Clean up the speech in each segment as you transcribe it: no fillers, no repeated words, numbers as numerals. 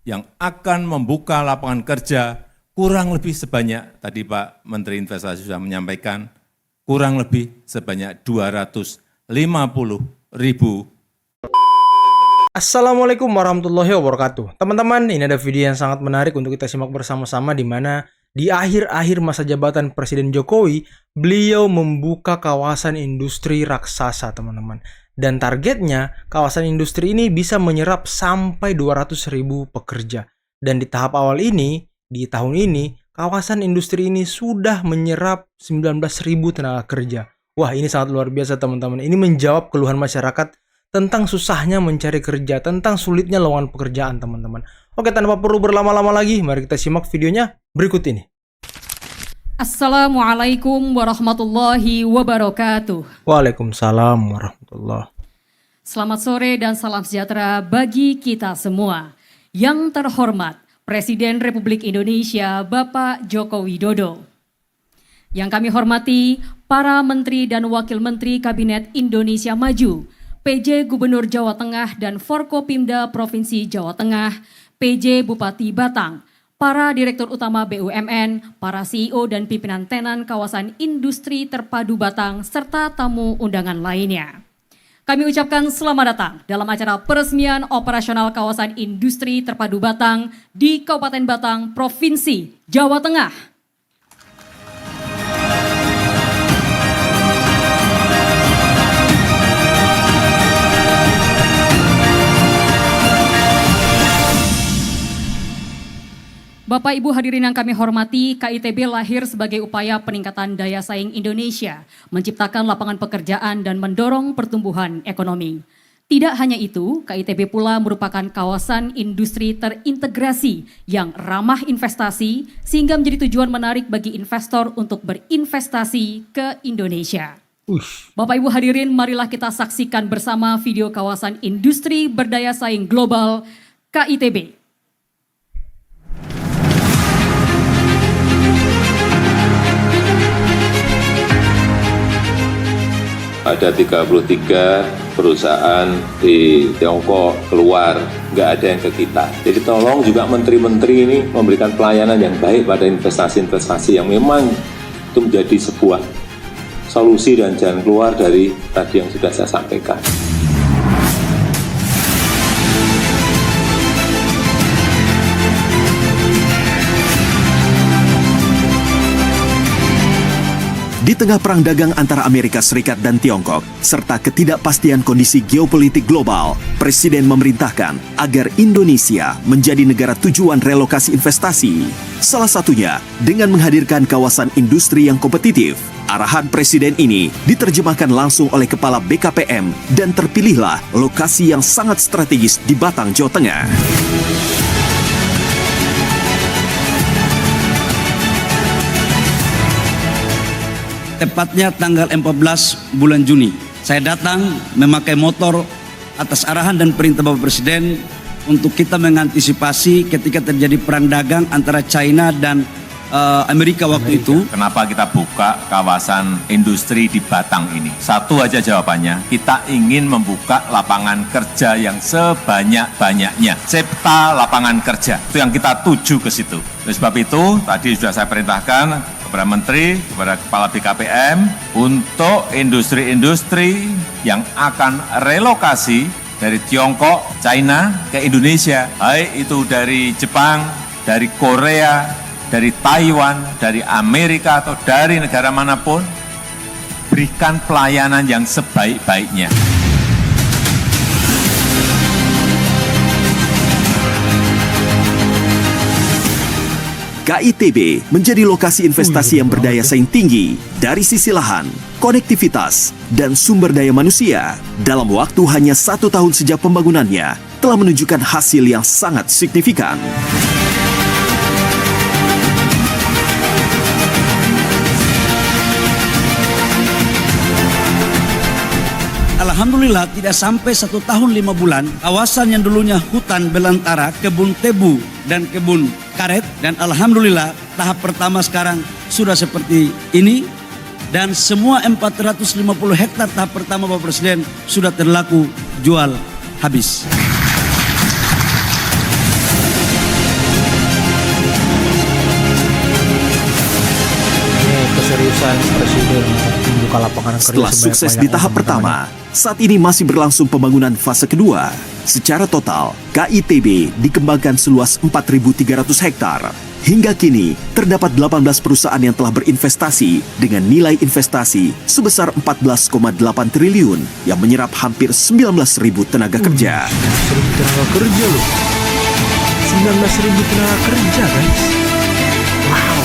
yang akan membuka lapangan kerja kurang lebih sebanyak, tadi Pak Menteri Investasi sudah menyampaikan, kurang lebih sebanyak 250.000. Assalamualaikum warahmatullahi wabarakatuh. Teman-teman, ini ada video yang sangat menarik untuk kita simak bersama-sama, di mana di akhir-akhir masa jabatan Presiden Jokowi, beliau membuka kawasan industri raksasa, teman-teman. Dan targetnya, kawasan industri ini bisa menyerap sampai 200.000 pekerja. Dan di tahap awal ini, di tahun ini, kawasan industri ini sudah menyerap 19.000 tenaga kerja. Wah, ini sangat luar biasa, teman-teman. Ini menjawab keluhan masyarakat tentang susahnya mencari kerja, tentang sulitnya lowongan pekerjaan, teman-teman. Oke, tanpa perlu berlama-lama lagi, mari kita simak videonya berikut ini. Assalamualaikum warahmatullahi wabarakatuh. Waalaikumsalam warahmatullahi. Selamat sore dan salam sejahtera bagi kita semua. Yang terhormat Presiden Republik Indonesia Bapak Joko Widodo. Yang kami hormati para Menteri dan Wakil Menteri Kabinet Indonesia Maju, PJ Gubernur Jawa Tengah dan Forkopimda Provinsi Jawa Tengah, PJ Bupati Batang, para Direktur Utama BUMN, para CEO dan pimpinan tenan kawasan industri terpadu Batang, serta tamu undangan lainnya. Kami ucapkan selamat datang dalam acara peresmian operasional kawasan industri terpadu Batang di Kabupaten Batang, Provinsi Jawa Tengah. Bapak Ibu hadirin yang kami hormati, KITB lahir sebagai upaya peningkatan daya saing Indonesia, menciptakan lapangan pekerjaan dan mendorong pertumbuhan ekonomi. Tidak hanya itu, KITB pula merupakan kawasan industri terintegrasi yang ramah investasi sehingga menjadi tujuan menarik bagi investor untuk berinvestasi ke Indonesia. Bapak Ibu hadirin, marilah kita saksikan bersama video kawasan industri berdaya saing global KITB. Ada 33 perusahaan di Tiongkok keluar, nggak ada yang ke kita. Jadi tolong juga menteri-menteri ini memberikan pelayanan yang baik pada investasi-investasi yang memang itu menjadi sebuah solusi dan jalan keluar dari tadi yang sudah saya sampaikan. Di tengah perang dagang antara Amerika Serikat dan Tiongkok, serta ketidakpastian kondisi geopolitik global, Presiden memerintahkan agar Indonesia menjadi negara tujuan relokasi investasi. Salah satunya dengan menghadirkan kawasan industri yang kompetitif. Arahan Presiden ini diterjemahkan langsung oleh Kepala BKPM dan terpilihlah lokasi yang sangat strategis di Batang, Jawa Tengah. Tepatnya tanggal 14 bulan Juni, saya datang memakai motor atas arahan dan perintah Bapak Presiden untuk kita mengantisipasi ketika terjadi perang dagang antara China dan Amerika waktu itu. Kenapa kita buka kawasan industri di Batang ini? Satu aja jawabannya, kita ingin membuka lapangan kerja yang sebanyak-banyaknya. Cipta lapangan kerja, itu yang kita tuju ke situ. Oleh sebab itu, tadi sudah saya perintahkan kepada Menteri, kepada Kepala BKPM untuk industri-industri yang akan relokasi dari Tiongkok, China ke Indonesia. Baik itu dari Jepang, dari Korea, dari Taiwan, dari Amerika atau dari negara manapun, berikan pelayanan yang sebaik-baiknya. KITB menjadi lokasi investasi yang berdaya saing tinggi dari sisi lahan, konektivitas, dan sumber daya manusia. Dalam waktu hanya 1 tahun sejak pembangunannya, telah menunjukkan hasil yang sangat signifikan. Alhamdulillah tidak sampai 1 tahun 5 bulan, kawasan yang dulunya hutan belantara, kebun tebu dan kebun karet, dan alhamdulillah tahap pertama sekarang sudah seperti ini, dan semua 450 hektar tahap pertama Bapak Presiden sudah terlaku jual habis. membuka lapangan kerja Setelah sukses di tahap pertama, saat ini masih berlangsung pembangunan fase kedua. Secara total, KITB dikembangkan seluas 4.300 hektar. Hingga kini, terdapat 18 perusahaan yang telah berinvestasi dengan nilai investasi sebesar 14,8 triliun yang menyerap hampir 19.000 tenaga kerja. 19.000 tenaga kerja loh. 19.000 tenaga kerja, guys. Wow.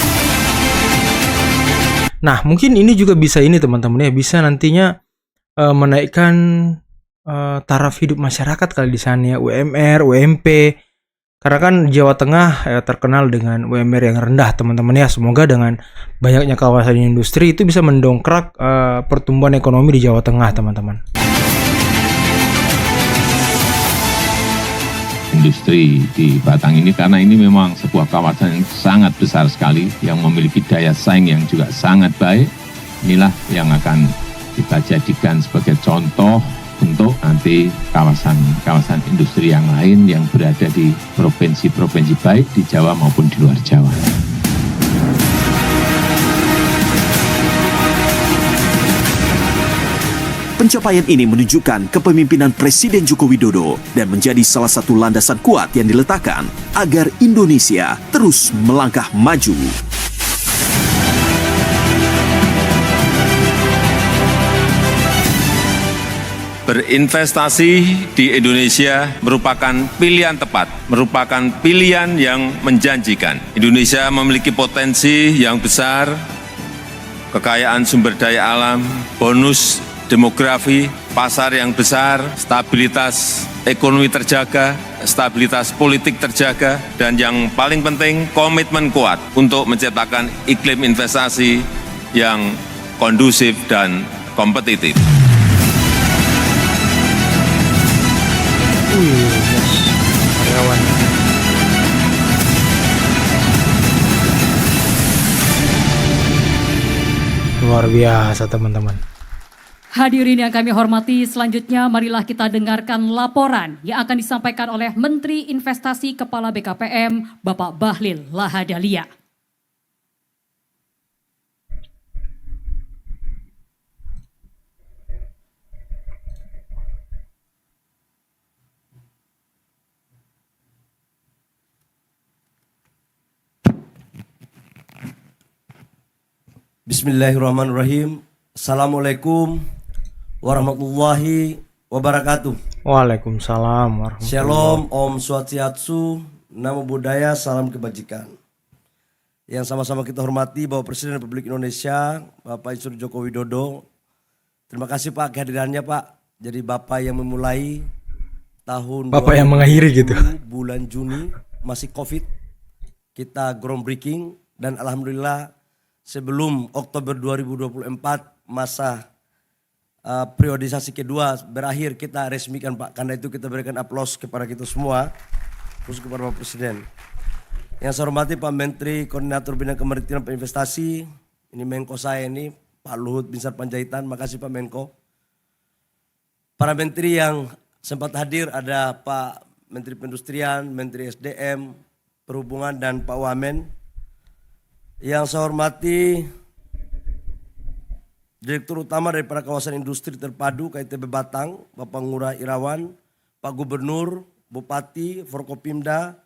Nah, mungkin ini juga bisa ini teman-teman ya, bisa nantinya menaikkan taraf hidup masyarakat kali di sana ya, UMR, UMP. Karena kan Jawa Tengah terkenal dengan UMR yang rendah teman-teman ya. Semoga dengan banyaknya kawasan industri itu bisa mendongkrak pertumbuhan ekonomi di Jawa Tengah teman-teman. Industri di Batang ini karena ini memang sebuah kawasan yang sangat besar sekali yang memiliki daya saing yang juga sangat baik. Inilah yang akan kita jadikan sebagai contoh untuk nanti kawasan-kawasan industri yang lain yang berada di provinsi-provinsi baik di Jawa maupun di luar Jawa. Pencapaian ini menunjukkan kepemimpinan Presiden Joko Widodo dan menjadi salah satu landasan kuat yang diletakkan agar Indonesia terus melangkah maju. Berinvestasi di Indonesia merupakan pilihan tepat, merupakan pilihan yang menjanjikan. Indonesia memiliki potensi yang besar, kekayaan sumber daya alam, bonus demografi, pasar yang besar, stabilitas ekonomi terjaga, stabilitas politik terjaga, dan yang paling penting komitmen kuat untuk menciptakan iklim investasi yang kondusif dan kompetitif. Karyawan. Luar biasa teman-teman. Hadirin yang kami hormati, selanjutnya marilah kita dengarkan laporan yang akan disampaikan oleh Menteri Investasi Kepala BKPM, Bapak Bahlil Lahadalia. Bismillahirrahmanirrahim. Assalamualaikum warahmatullahi wabarakatuh. Waalaikumsalam warahmatullahi. Shalom, Om Swastiastu, Namo Buddhaya, salam kebajikan. Yang sama-sama kita hormati Bapak Presiden Republik Indonesia, Bapak Insinyur Joko Widodo. Terima kasih Pak kehadirannya Pak. Jadi Bapak yang memulai tahun Bapak yang mengakhiri gitu. Bulan Juni masih COVID. Kita groundbreaking dan alhamdulillah sebelum Oktober 2024 masa periodisasi kedua berakhir kita resmikan Pak. Karena itu kita berikan aplaus kepada kita semua, khusus kepada Bapak Presiden. Yang saya hormati Pak Menteri Koordinator Bidang Kemaritiman dan Investasi, ini Menko saya ini Pak Luhut Binsar Panjaitan, makasih Pak Menko. Para menteri yang sempat hadir ada Pak Menteri Perindustrian, Menteri SDM, Perhubungan dan Pak Wamen. Yang saya hormati Direktur Utama daripada Kawasan Industri Terpadu KITB Batang, Bapak Ngurah Irawan, Pak Gubernur, Bupati, Forkopimda,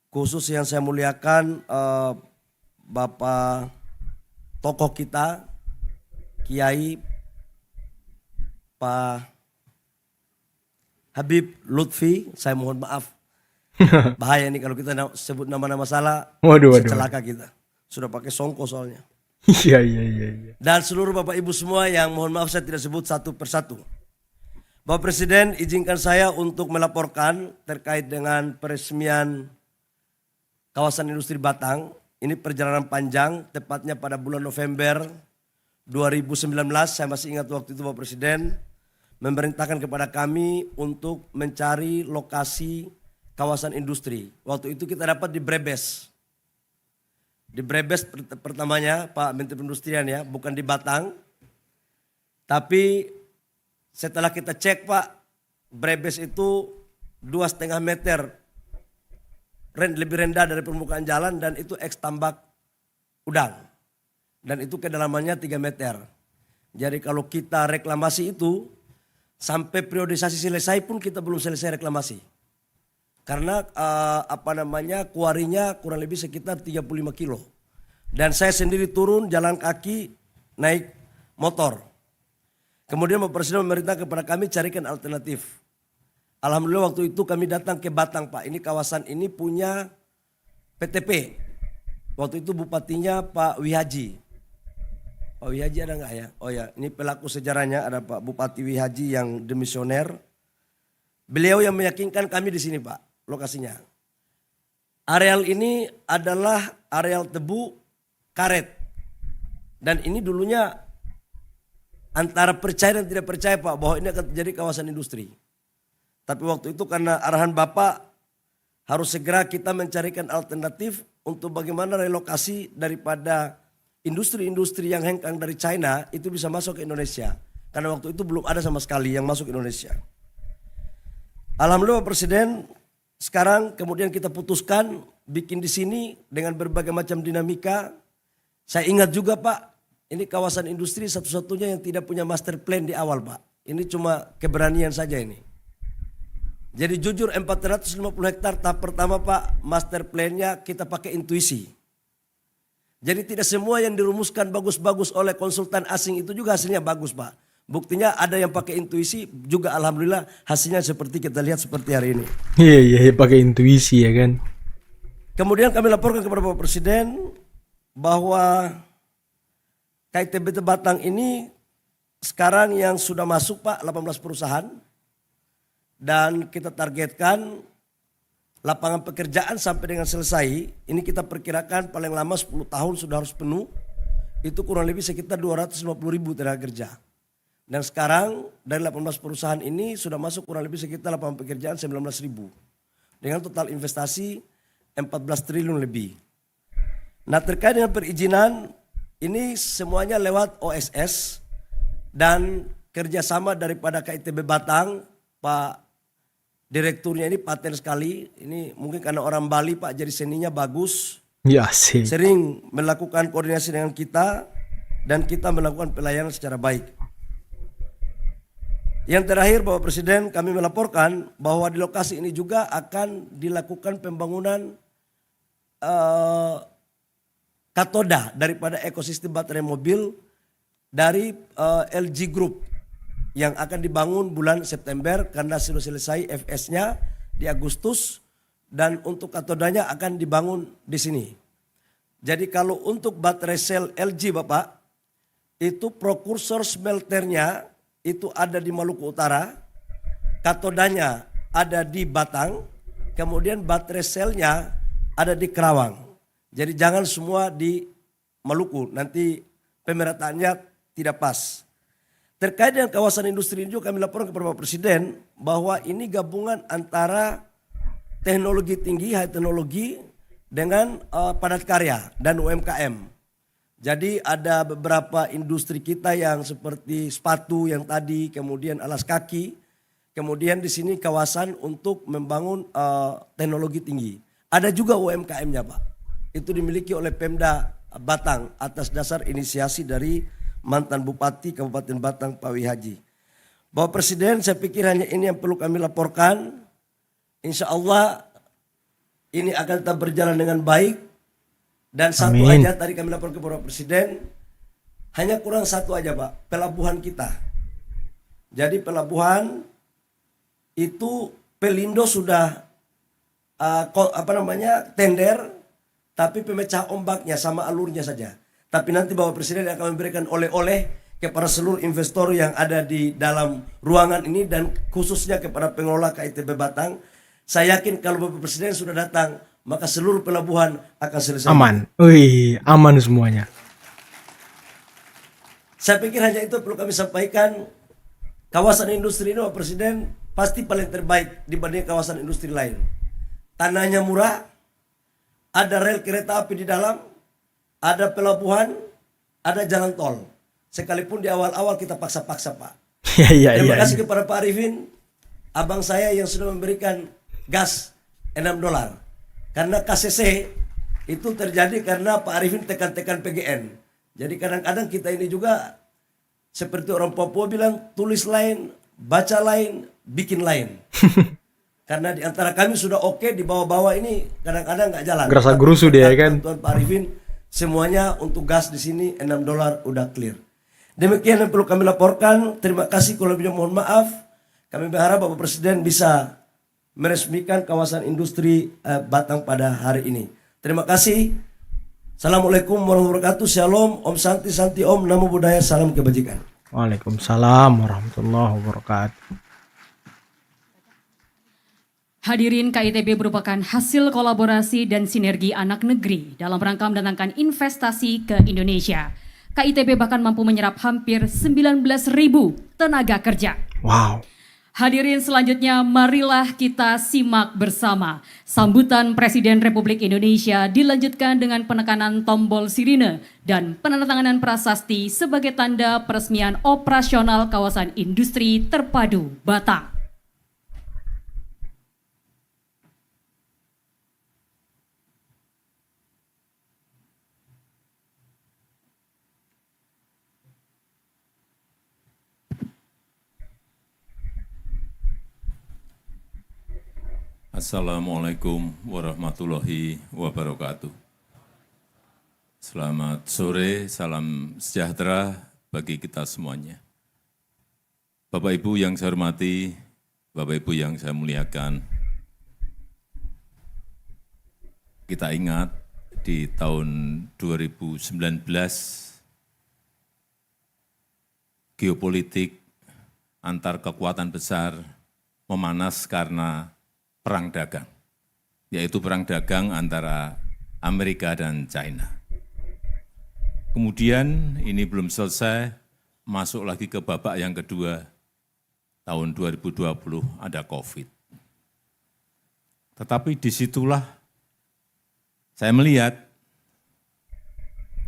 khusus yang saya muliakan Bapak tokoh kita, Kiai Pak Habib Lutfi, saya mohon maaf. Bahaya nih kalau kita sebut nama-nama salah, celaka kita. Sudah pakai songko soalnya. Iya. Dan seluruh Bapak Ibu semua yang mohon maaf saya tidak sebut satu persatu. Bapak Presiden izinkan saya untuk melaporkan terkait dengan peresmian kawasan industri Batang. Ini perjalanan panjang, tepatnya pada bulan November 2019. Saya masih ingat waktu itu Bapak Presiden memerintahkan kepada kami untuk mencari lokasi kawasan industri. Waktu itu kita dapat di Brebes. Di Brebes pertamanya Pak Menteri Perindustrian ya, bukan di Batang. Tapi setelah kita cek Pak, Brebes itu 2,5 meter lebih rendah dari permukaan jalan dan itu eks tambak udang. Dan itu kedalamannya 3 meter. Jadi kalau kita reklamasi itu, sampai priorisasi selesai pun kita belum selesai reklamasi. Karena kuarinya kurang lebih sekitar 35 kilo. Dan saya sendiri turun jalan kaki, naik motor. Kemudian Bapak Presiden memerintah kepada kami carikan alternatif. Alhamdulillah waktu itu kami datang ke Batang, Pak. Ini kawasan ini punya PTP. Waktu itu bupatinya Pak Wihaji. Pak Wihaji ada nggak ya? Oh ya, ini pelaku sejarahnya ada Pak Bupati Wihaji yang demisioner. Beliau yang meyakinkan kami di sini, Pak, lokasinya. Areal ini adalah areal tebu karet. Dan ini dulunya antara percaya dan tidak percaya, Pak, bahwa ini akan terjadi kawasan industri. Tapi waktu itu karena arahan Bapak harus segera kita mencarikan alternatif untuk bagaimana relokasi daripada industri-industri yang hengkang dari China itu bisa masuk ke Indonesia. Karena waktu itu belum ada sama sekali yang masuk ke Indonesia. Alhamdulillah Pak Presiden, sekarang kemudian kita putuskan bikin di sini dengan berbagai macam dinamika. Saya ingat juga, Pak, ini kawasan industri satu-satunya yang tidak punya master plan di awal, Pak. Ini cuma keberanian saja ini. Jadi jujur 450 hektar tahap pertama, Pak, master plan-nya kita pakai intuisi. Jadi tidak semua yang dirumuskan bagus-bagus oleh konsultan asing itu juga hasilnya bagus, Pak. Buktinya ada yang pakai intuisi juga alhamdulillah hasilnya seperti kita lihat seperti hari ini. Iya, pakai intuisi ya kan. Kemudian kami laporkan kepada Bapak Presiden bahwa KITB Batang ini sekarang yang sudah masuk, Pak, 18 perusahaan. Dan kita targetkan lapangan pekerjaan sampai dengan selesai, ini kita perkirakan paling lama 10 tahun sudah harus penuh, itu kurang lebih sekitar 250.000 tenaga kerja. Dan sekarang dari 18 perusahaan ini sudah masuk kurang lebih sekitar lapangan pekerjaan 19.000. Dengan total investasi 14 triliun lebih. Nah terkait dengan perizinan, ini semuanya lewat OSS dan kerjasama daripada KITB Batang, Pak Direkturnya ini paten sekali, ini mungkin karena orang Bali, Pak, jadi seninya bagus. Ya sih. Sering melakukan koordinasi dengan kita dan kita melakukan pelayanan secara baik. Yang terakhir Bapak Presiden, kami melaporkan bahwa di lokasi ini juga akan dilakukan pembangunan katoda daripada ekosistem baterai mobil dari LG Group. Yang akan dibangun bulan September karena sudah selesai FS-nya di Agustus dan untuk katodanya akan dibangun di sini. Jadi kalau untuk baterai sel LG, Bapak, itu prokursor smelternya itu ada di Maluku Utara, katodanya ada di Batang, kemudian baterai selnya ada di Kerawang. Jadi jangan semua di Maluku, nanti pemerataannya tidak pas. Terkait dengan kawasan industri ini juga kami laporkan kepada Bapak Presiden bahwa ini gabungan antara teknologi tinggi, high teknologi dengan padat karya dan UMKM. Jadi ada beberapa industri kita yang seperti sepatu yang tadi, kemudian alas kaki, kemudian di sini kawasan untuk membangun teknologi tinggi. Ada juga UMKM-nya, Pak. Itu dimiliki oleh Pemda Batang atas dasar inisiasi dari mantan Bupati Kabupaten Batang Pak Wihaji. Bapak Presiden, saya pikir hanya ini yang perlu kami laporkan. Insya Allah ini akan tetap berjalan dengan baik. Dan satu Amin. aja tadi kami laporkan kepada Bapak Presiden, hanya kurang satu aja, Pak, pelabuhan kita. Jadi pelabuhan itu Pelindo sudah tender, tapi pemecah ombaknya sama alurnya saja. Tapi nanti Bapak Presiden akan memberikan oleh-oleh kepada seluruh investor yang ada di dalam ruangan ini dan khususnya kepada pengelola KITB Batang. Saya yakin kalau Bapak Presiden sudah datang, maka seluruh pelabuhan akan selesai. Aman. Wih, aman semuanya. Saya pikir hanya itu perlu kami sampaikan. Kawasan industri ini Bapak Presiden pasti paling terbaik dibanding kawasan industri lain. Tanahnya murah, ada rel kereta api di dalam, ada pelabuhan, ada jalan tol. Sekalipun di awal-awal kita paksa-paksa, Pak. Terima kasih kepada Pak Arifin, abang saya yang sudah memberikan gas $6. Karena KCC itu terjadi karena Pak Arifin tekan-tekan PGN. Jadi kadang-kadang kita ini juga seperti orang Papua bilang, tulis lain, baca lain, bikin lain. Karena di antara kami sudah oke, di bawah-bawah ini kadang-kadang nggak jalan. Gerasa gerusu dia kan. Tuan Pak Arifin, semuanya untuk gas di sini $6 udah clear. Demikian yang perlu kami laporkan. Terima kasih, kalau lebihnya mohon maaf. Kami berharap Bapak Presiden bisa meresmikan kawasan industri Batang pada hari ini. Terima kasih. Assalamualaikum warahmatullahi wabarakatuh. Shalom, Om Santi Santi Om, Namo Buddhaya, salam kebajikan. Waalaikumsalam warahmatullahi wabarakatuh. Hadirin, KITB merupakan hasil kolaborasi dan sinergi anak negeri dalam rangka mendatangkan investasi ke Indonesia. KITB bahkan mampu menyerap hampir 19.000 tenaga kerja. Wow. Hadirin, selanjutnya marilah kita simak bersama. Sambutan Presiden Republik Indonesia dilanjutkan dengan penekanan tombol sirine dan penandatanganan prasasti sebagai tanda peresmian operasional kawasan industri terpadu Batang. Assalamualaikum warahmatullahi wabarakatuh. Selamat sore, salam sejahtera bagi kita semuanya. Bapak Ibu yang saya hormati, Bapak Ibu yang saya muliakan, kita ingat di tahun 2019 geopolitik antar kekuatan besar memanas karena perang dagang, yaitu perang dagang antara Amerika dan China. Kemudian ini belum selesai, masuk lagi ke babak yang kedua, tahun 2020 ada COVID. Tetapi disitulah saya melihat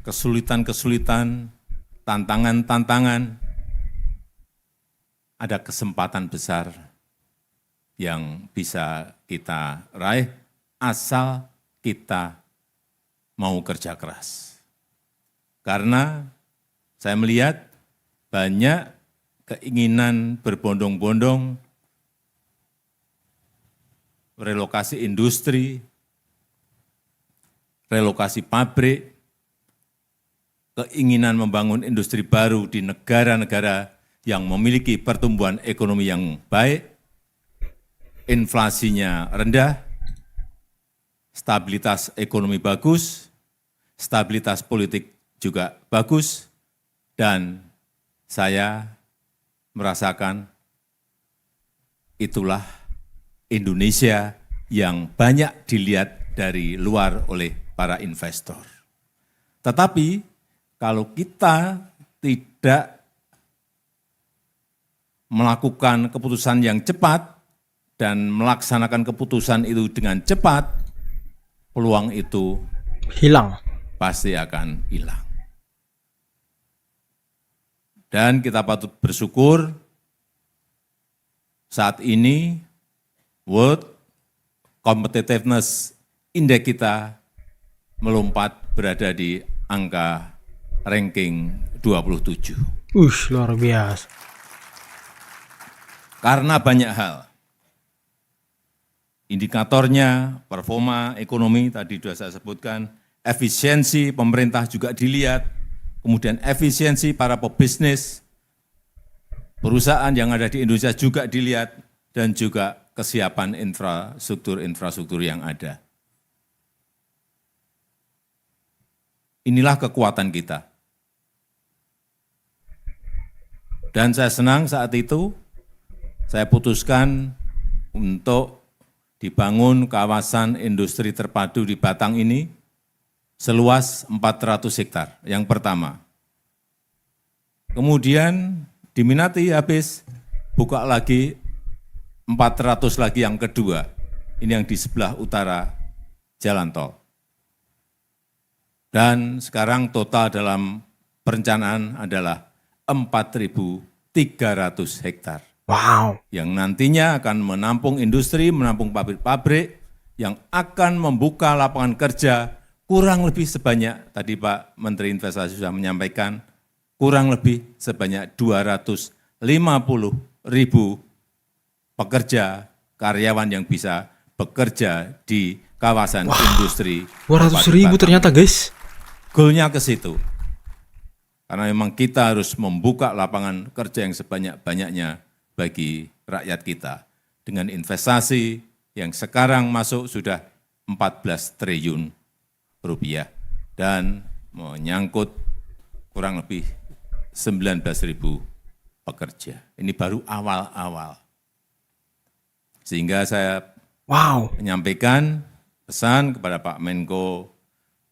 kesulitan-kesulitan, tantangan-tantangan, ada kesempatan besar yang bisa kita raih asal kita mau kerja keras. Karena saya melihat banyak keinginan berbondong-bondong relokasi industri, relokasi pabrik, keinginan membangun industri baru di negara-negara yang memiliki pertumbuhan ekonomi yang baik, inflasinya rendah, stabilitas ekonomi bagus, stabilitas politik juga bagus, dan saya merasakan itulah Indonesia yang banyak dilihat dari luar oleh para investor. Tetapi kalau kita tidak melakukan keputusan yang cepat, dan melaksanakan keputusan itu dengan cepat, peluang itu Hilang. pasti akan hilang. Dan kita patut bersyukur saat ini World Competitiveness Index kita melompat berada di angka ranking 27. Luar biasa. Karena banyak hal. Indikatornya, performa ekonomi tadi sudah saya sebutkan, efisiensi pemerintah juga dilihat, kemudian efisiensi para pebisnis, perusahaan yang ada di Indonesia juga dilihat, dan juga kesiapan infrastruktur yang ada. Inilah kekuatan kita. Dan saya senang saat itu, saya putuskan untuk dibangun kawasan industri terpadu di Batang ini seluas 400 hektar, yang pertama. Kemudian diminati habis, buka lagi 400 lagi yang kedua. Ini yang di sebelah utara jalan tol. Dan sekarang total dalam perencanaan adalah 4.300 hektar. Wow. Yang nantinya akan menampung industri, menampung pabrik-pabrik, yang akan membuka lapangan kerja kurang lebih sebanyak, tadi Pak Menteri Investasi sudah menyampaikan, kurang lebih sebanyak 250.000 pekerja, karyawan yang bisa bekerja di kawasan industri. 200.000 ternyata guys. Goalnya ke situ. Karena memang kita harus membuka lapangan kerja yang sebanyak-banyaknya bagi rakyat kita. Dengan investasi yang sekarang masuk sudah 14 triliun rupiah. Dan menyangkut kurang lebih 19.000 pekerja. Ini baru awal-awal. Sehingga saya menyampaikan pesan kepada Pak Menko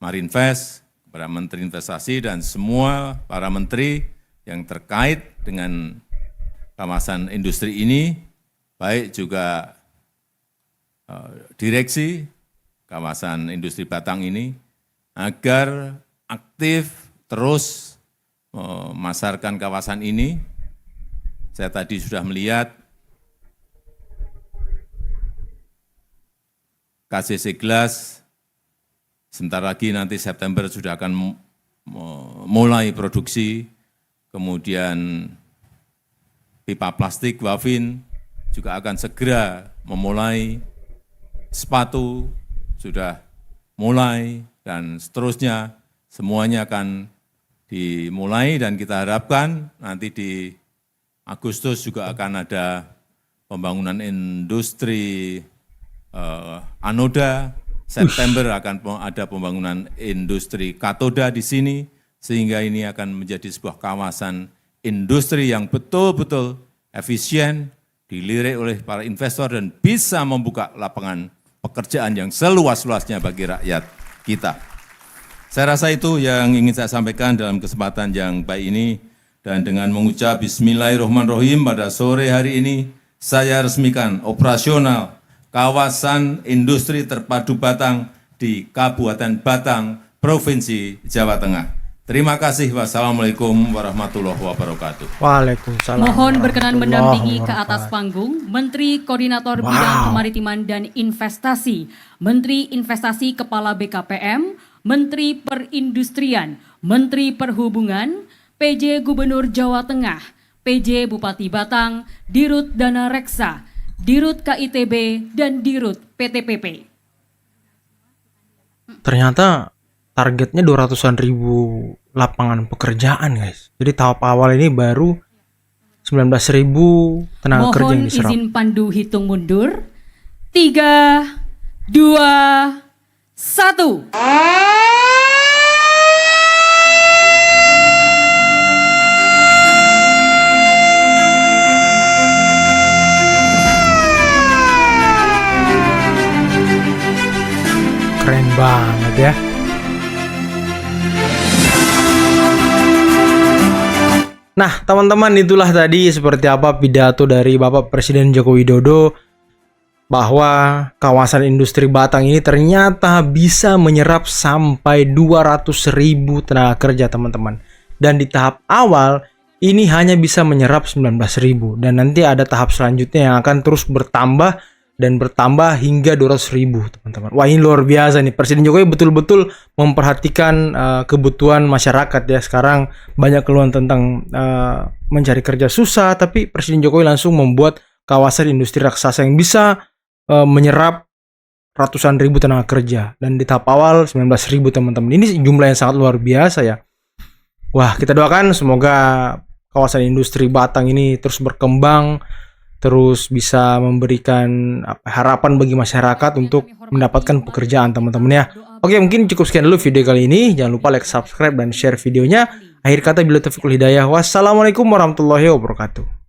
Marinvest, kepada Menteri Investasi dan semua para menteri yang terkait dengan kawasan industri ini, baik juga direksi kawasan industri Batang ini, agar aktif terus memasarkan kawasan ini. Saya tadi sudah melihat KCC Glass, sebentar lagi nanti September sudah akan mulai produksi, kemudian pipa plastik Wafin juga akan segera memulai, sepatu sudah mulai, dan seterusnya semuanya akan dimulai dan kita harapkan nanti di Agustus juga akan ada pembangunan industri anoda, September akan ada pembangunan industri katoda di sini, sehingga ini akan menjadi sebuah kawasan industri yang betul-betul efisien, dilirik oleh para investor dan bisa membuka lapangan pekerjaan yang seluas-luasnya bagi rakyat kita. Saya rasa itu yang ingin saya sampaikan dalam kesempatan yang baik ini, dan dengan mengucap Bismillahirrahmanirrahim pada sore hari ini, saya resmikan operasional kawasan industri terpadu Batang di Kabupaten Batang, Provinsi Jawa Tengah. Terima kasih. Wassalamualaikum warahmatullahi wabarakatuh. Waalaikumsalam. Mohon berkenan mendampingi ke atas panggung Menteri Koordinator Bidang Kemaritiman dan Investasi, Menteri Investasi Kepala BKPM, Menteri Perindustrian, Menteri Perhubungan, PJ Gubernur Jawa Tengah, PJ Bupati Batang, Dirut Dana Reksa, Dirut KITB, dan Dirut PTPP. Ternyata targetnya 200-an ribu lapangan pekerjaan guys. Jadi tahap awal ini baru 19.000 tenaga kerja yang diserap. Mohon izin pandu hitung mundur. 3, 2, 1. Keren banget ya. Nah, teman-teman, itulah tadi seperti apa pidato dari Bapak Presiden Joko Widodo bahwa kawasan industri Batang ini ternyata bisa menyerap sampai 200.000 tenaga kerja, teman-teman. Dan di tahap awal ini hanya bisa menyerap 19.000 dan nanti ada tahap selanjutnya yang akan terus bertambah dan bertambah hingga 200.000, teman-teman. Wah, ini luar biasa nih. Presiden Jokowi betul-betul memperhatikan kebutuhan masyarakat ya. Sekarang banyak keluhan tentang mencari kerja susah, tapi Presiden Jokowi langsung membuat kawasan industri raksasa yang bisa menyerap ratusan ribu tenaga kerja. Dan di tahap awal 19.000, teman-teman. Ini jumlah yang sangat luar biasa ya. Wah, kita doakan semoga kawasan industri Batang ini terus berkembang, terus bisa memberikan harapan bagi masyarakat untuk mendapatkan pekerjaan, teman-teman ya. Oke, mungkin cukup sekian dulu video kali ini. Jangan lupa like, subscribe, dan share videonya. Akhir kata, bila taufiq wal hidayah. Wassalamualaikum warahmatullahi wabarakatuh.